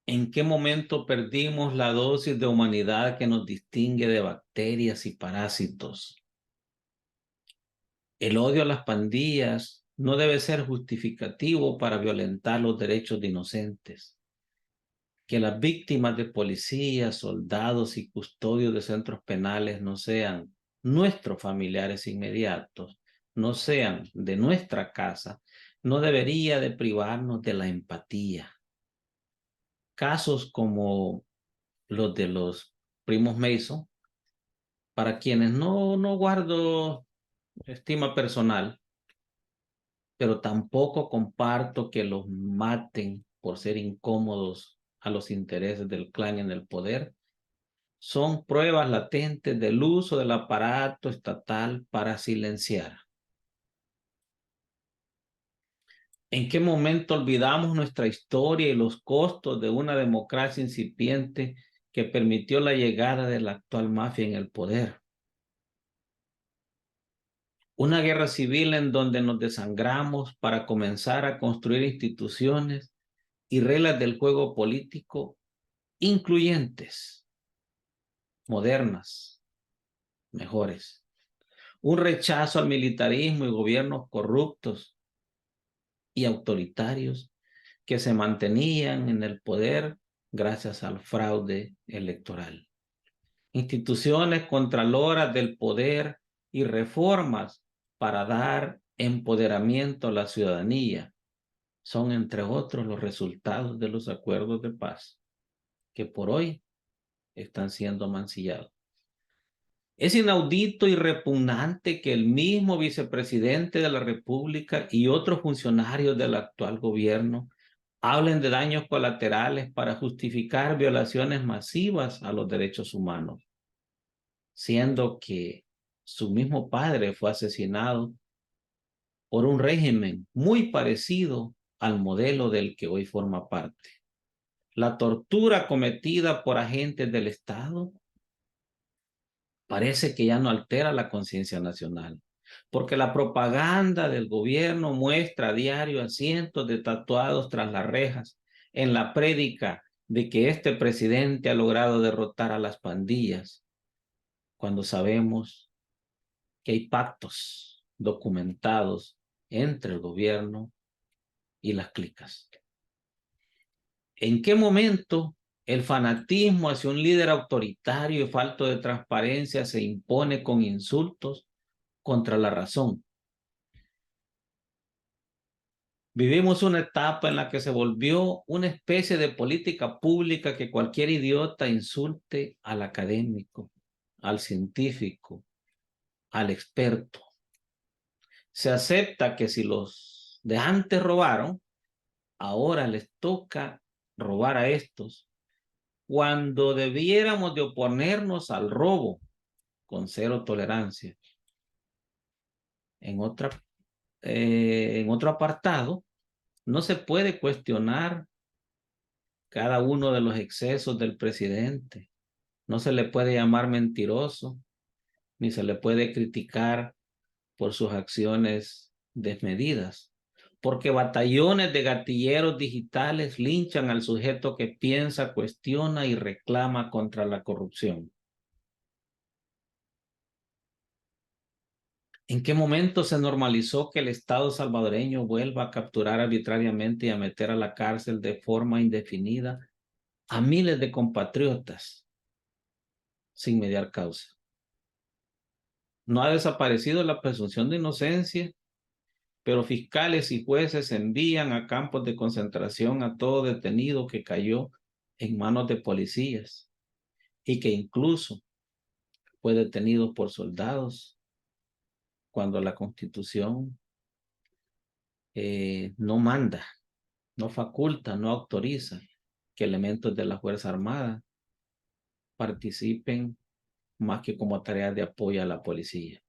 ¿En qué momento perdimos la dosis de humanidad que nos distingue de bacterias y parásitos? El odio a las pandillas no debe ser justificativo para violentar los derechos de inocentes. Que las víctimas de policías, soldados y custodios de centros penales no sean nuestros familiares inmediatos, no sean de nuestra casa, no debería de privarnos de la empatía. Casos como los de los primos Mason, para quienes no guardo estima personal, pero tampoco comparto que los maten por ser incómodos a los intereses del clan en el poder, son pruebas latentes del uso del aparato estatal para silenciar. ¿En qué momento olvidamos nuestra historia y los costos de una democracia incipiente que permitió la llegada de la actual mafia en el poder? Una guerra civil en donde nos desangramos para comenzar a construir instituciones y reglas del juego político incluyentes, modernas, mejores. Un rechazo al militarismo y gobiernos corruptos y autoritarios que se mantenían en el poder gracias al fraude electoral. Instituciones contraloras del poder y reformas para dar empoderamiento a la ciudadanía son, entre otros, los resultados de los acuerdos de paz que por hoy están siendo mancillados. Es inaudito y repugnante que el mismo vicepresidente de la República y otros funcionarios del actual gobierno hablen de daños colaterales para justificar violaciones masivas a los derechos humanos, siendo que su mismo padre fue asesinado por un régimen muy parecido al modelo del que hoy forma parte. La tortura cometida por agentes del Estado parece que ya no altera la conciencia nacional, porque la propaganda del gobierno muestra a diario a cientos de tatuados tras las rejas en la prédica de que este presidente ha logrado derrotar a las pandillas, cuando sabemos que hay pactos documentados entre el gobierno y las clicas. ¿En qué momento el fanatismo hacia un líder autoritario y falto de transparencia se impone con insultos contra la razón? Vivimos una etapa en la que se volvió una especie de política pública que cualquier idiota insulte al académico, al científico, al experto. Se acepta que si los de antes robaron, ahora les toca robar a estos, cuando debiéramos de oponernos al robo con cero tolerancia. En otro apartado, no se puede cuestionar cada uno de los excesos del presidente. No se le puede llamar mentiroso, ni se le puede criticar por sus acciones desmedidas, porque batallones de gatilleros digitales linchan al sujeto que piensa, cuestiona y reclama contra la corrupción. ¿En qué momento se normalizó que el Estado salvadoreño vuelva a capturar arbitrariamente y a meter a la cárcel de forma indefinida a miles de compatriotas sin mediar causa? No ha desaparecido la presunción de inocencia, pero fiscales y jueces envían a campos de concentración a todo detenido que cayó en manos de policías y que incluso fue detenido por soldados cuando la Constitución no manda, no faculta, no autoriza que elementos de la Fuerza Armada participen más que como tarea de apoyo a la policía.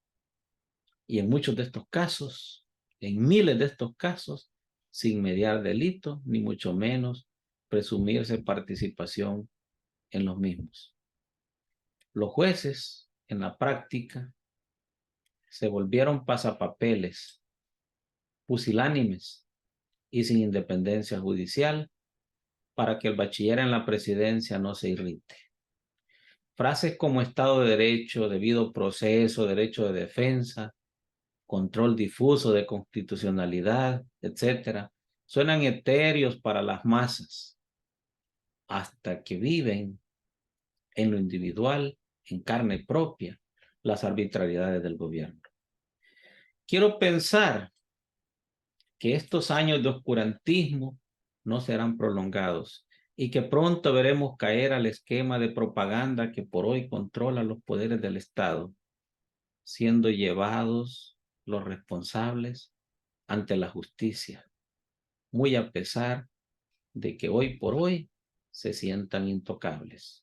Y en muchos de estos casos, en miles de estos casos, sin mediar delito, ni mucho menos presumirse participación en los mismos. Los jueces, en la práctica, se volvieron pasapapeles, pusilánimes y sin independencia judicial, para que el bachiller en la presidencia no se irrite. Frases como Estado de Derecho, debido proceso, derecho de defensa, control difuso de constitucionalidad, etcétera, suenan etéreos para las masas hasta que viven en lo individual, en carne propia, las arbitrariedades del gobierno. Quiero pensar que estos años de oscurantismo no serán prolongados y que pronto veremos caer al esquema de propaganda que por hoy controla los poderes del Estado, siendo llevados los responsables ante la justicia, muy a pesar de que hoy por hoy se sientan intocables.